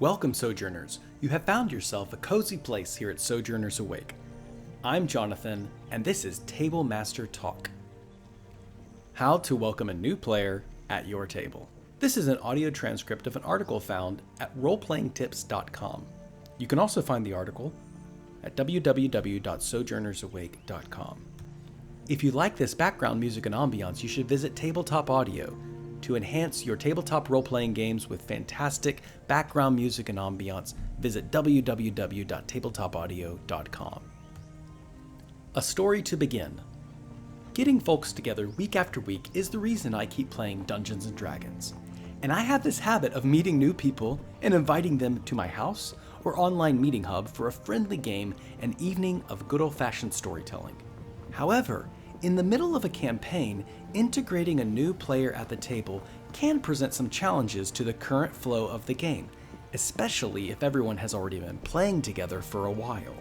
Welcome, Sojourners. You have found yourself a cozy place here at Sojourners Awake. I'm Jonathan, and this is Table Master Talk. How to welcome a new player at your table. This is an audio transcript of an article found at roleplayingtips.com. You can also find the article at www.sojournersawake.com. If you like this background music and ambiance, you should visit Tabletop Audio to enhance your tabletop role-playing games with fantastic background music and ambiance. Visit www.tabletopaudio.com. A story to begin. Getting folks together week after week is the reason I keep playing Dungeons & Dragons. And I have this habit of meeting new people and inviting them to my house or online meeting hub for a friendly game and evening of good old-fashioned storytelling. However, in the middle of a campaign, integrating a new player at the table can present some challenges to the current flow of the game, especially if everyone has already been playing together for a while.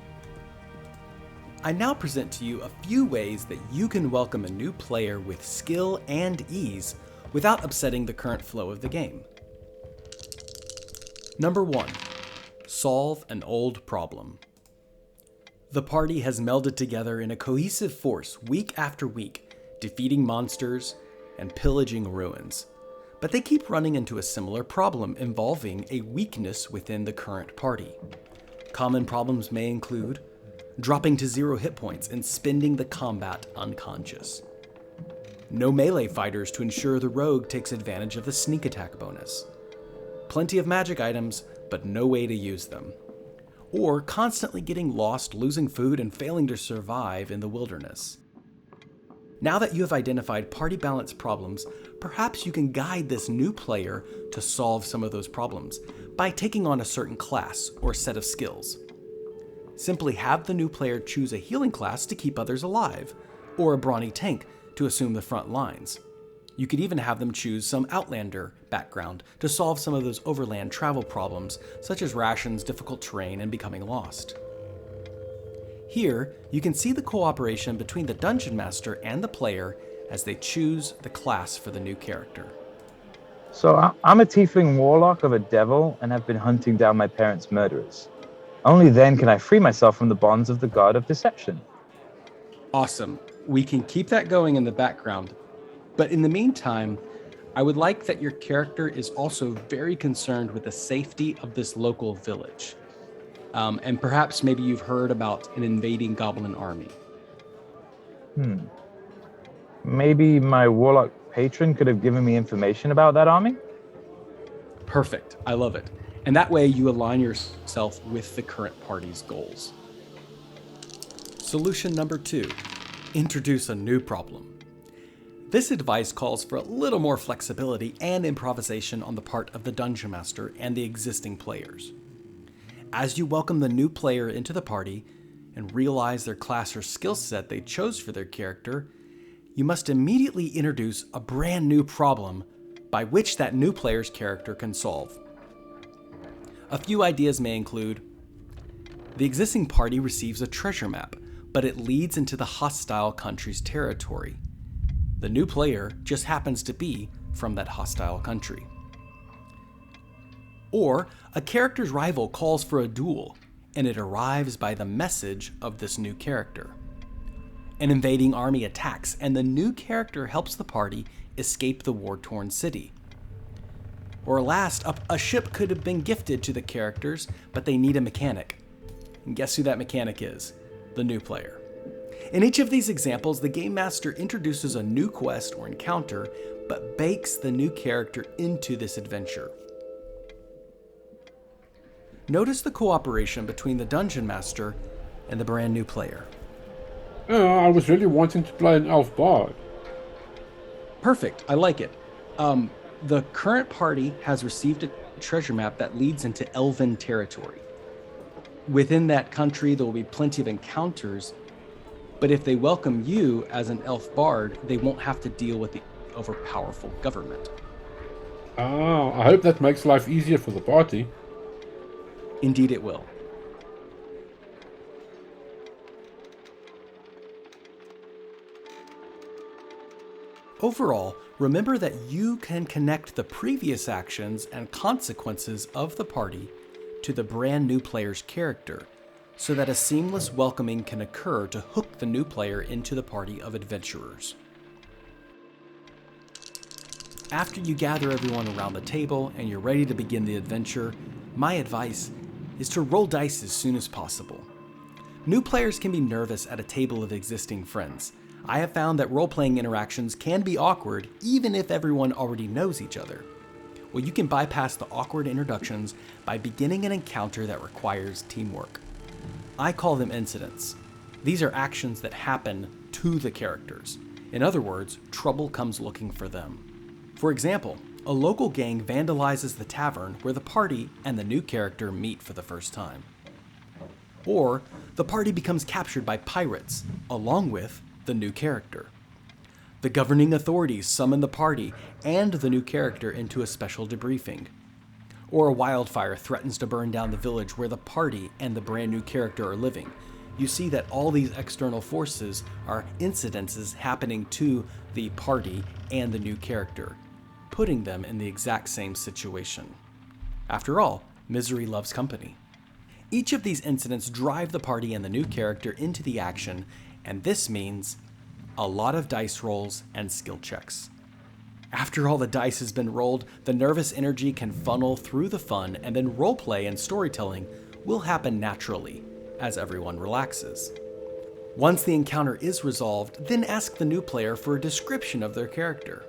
I now present to you a few ways that you can welcome a new player with skill and ease without upsetting the current flow of the game. Number 1. Solve an old problem. The party has melded together in a cohesive force week after week, defeating monsters and pillaging ruins. But they keep running into a similar problem involving a weakness within the current party. Common problems may include dropping to 0 hit points and spending the combat unconscious. No melee fighters to ensure the rogue takes advantage of the sneak attack bonus. Plenty of magic items, but no way to use them. Or constantly getting lost, losing food, and failing to survive in the wilderness. Now that you have identified party balance problems, perhaps you can guide this new player to solve some of those problems by taking on a certain class or set of skills. Simply have the new player choose a healing class to keep others alive, or a brawny tank to assume the front lines. You could even have them choose some Outlander background to solve some of those overland travel problems, such as rations, difficult terrain, and becoming lost. Here, you can see the cooperation between the Dungeon Master and the player as they choose the class for the new character. So I'm a tiefling warlock of a devil and have been hunting down my parents' murderers. Only then can I free myself from the bonds of the god of deception. Awesome. We can keep that going in the background. But in the meantime, I would like that your character is also very concerned with the safety of this local village. And perhaps maybe you've heard about an invading goblin army. Maybe my warlock patron could have given me information about that army? Perfect. I love it. And that way you align yourself with the current party's goals. Solution number 2. Introduce a new problem. This advice calls for a little more flexibility and improvisation on the part of the Dungeon Master and the existing players. As you welcome the new player into the party and realize their class or skill set they chose for their character, you must immediately introduce a brand new problem by which that new player's character can solve. A few ideas may include: the existing party receives a treasure map, but it leads into the hostile country's territory. The new player just happens to be from that hostile country. Or a character's rival calls for a duel, and it arrives by the message of this new character. An invading army attacks, and the new character helps the party escape the war-torn city. Or last, a ship could have been gifted to the characters, but they need a mechanic. And guess who that mechanic is? The new player. In each of these examples, the Game Master introduces a new quest or encounter, but bakes the new character into this adventure. Notice the cooperation between the Dungeon Master and the brand new player. I was really wanting to play an elf bard. Perfect, I like it. The current party has received a treasure map that leads into Elven territory. Within that country, there will be plenty of encounters, but if they welcome you as an elf bard, they won't have to deal with the overpowerful government. I hope that makes life easier for the party. Indeed it will. Overall, remember that you can connect the previous actions and consequences of the party to the brand new player's character, so that a seamless welcoming can occur to hook the new player into the party of adventurers. After you gather everyone around the table and you're ready to begin the adventure, my advice is to roll dice as soon as possible. New players can be nervous at a table of existing friends. I have found that role-playing interactions can be awkward even if everyone already knows each other. Well, you can bypass the awkward introductions by beginning an encounter that requires teamwork. I call them incidents. These are actions that happen to the characters. In other words, trouble comes looking for them. For example, a local gang vandalizes the tavern where the party and the new character meet for the first time. Or the party becomes captured by pirates, along with the new character. The governing authorities summon the party and the new character into a special debriefing. Or a wildfire threatens to burn down the village where the party and the brand new character are living. You see that all these external forces are incidences happening to the party and the new character, putting them in the exact same situation. After all, misery loves company. Each of these incidents drive the party and the new character into the action, and this means a lot of dice rolls and skill checks. After all the dice has been rolled, the nervous energy can funnel through the fun, and then roleplay and storytelling will happen naturally as everyone relaxes. Once the encounter is resolved, then ask the new player for a description of their character.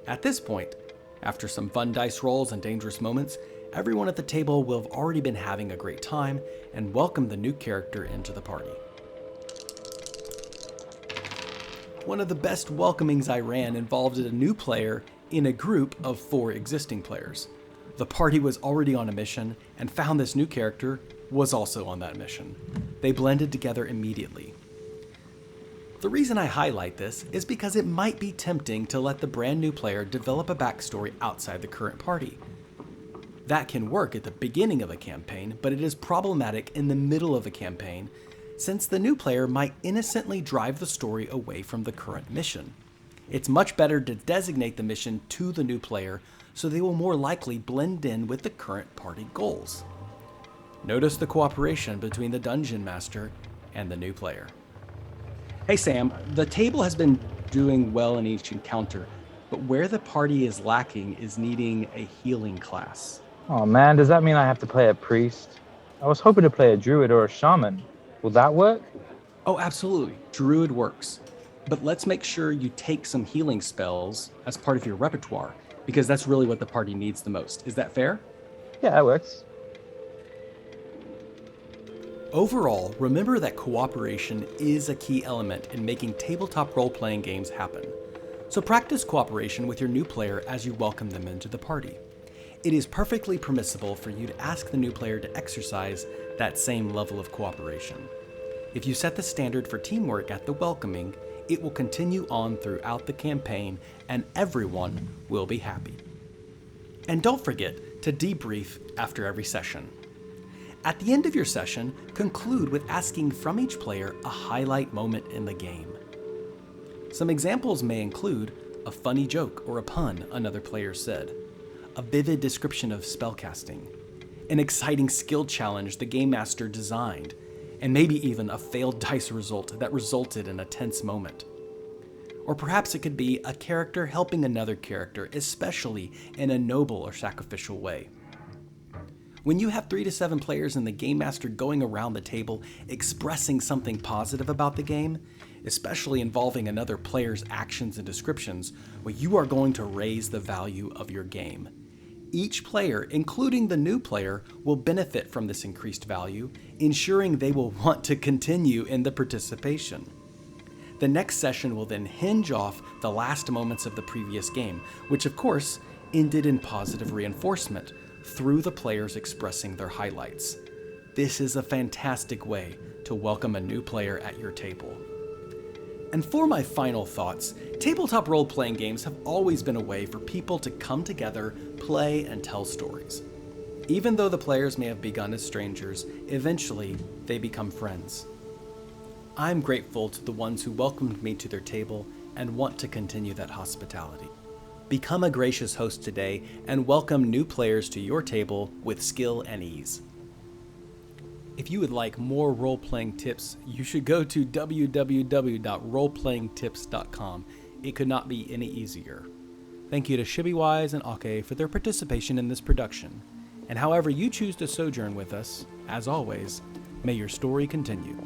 At this point, after some fun dice rolls and dangerous moments, everyone at the table will have already been having a great time and welcome the new character into the party. One of the best welcomings I ran involved a new player in a group of 4 existing players. The party was already on a mission and found this new character was also on that mission. They blended together immediately. The reason I highlight this is because it might be tempting to let the brand new player develop a backstory outside the current party. That can work at the beginning of a campaign, but it is problematic in the middle of a campaign, since the new player might innocently drive the story away from the current mission. It's much better to designate the mission to the new player so they will more likely blend in with the current party goals. Notice the cooperation between the dungeon master and the new player. Hey Sam, the table has been doing well in each encounter, but where the party is lacking is needing a healing class. Oh man, does that mean I have to play a priest? I was hoping to play a druid or a shaman. Will that work? Oh, absolutely. Druid works. But let's make sure you take some healing spells as part of your repertoire, because that's really what the party needs the most. Is that fair? Yeah, that works. Overall, remember that cooperation is a key element in making tabletop role-playing games happen. So practice cooperation with your new player as you welcome them into the party. It is perfectly permissible for you to ask the new player to exercise that same level of cooperation. If you set the standard for teamwork at the welcoming, it will continue on throughout the campaign and everyone will be happy. And don't forget to debrief after every session. At the end of your session, conclude with asking from each player a highlight moment in the game. Some examples may include a funny joke or a pun another player said, a vivid description of spellcasting, an exciting skill challenge the game master designed, and maybe even a failed dice result that resulted in a tense moment. Or perhaps it could be a character helping another character, especially in a noble or sacrificial way. When you have 3 to 7 players and the game master going around the table expressing something positive about the game, especially involving another player's actions and descriptions, well, you are going to raise the value of your game. Each player, including the new player, will benefit from this increased value, ensuring they will want to continue in the participation. The next session will then hinge off the last moments of the previous game, which of course ended in positive reinforcement through the players expressing their highlights. This is a fantastic way to welcome a new player at your table. And for my final thoughts, tabletop role-playing games have always been a way for people to come together, play, and tell stories. Even though the players may have begun as strangers, eventually they become friends. I'm grateful to the ones who welcomed me to their table and want to continue that hospitality. Become a gracious host today and welcome new players to your table with skill and ease. If you would like more role-playing tips, you should go to www.roleplayingtips.com. It could not be any easier. Thank you to Shibywise and Ake for their participation in this production. And however you choose to sojourn with us, as always, may your story continue.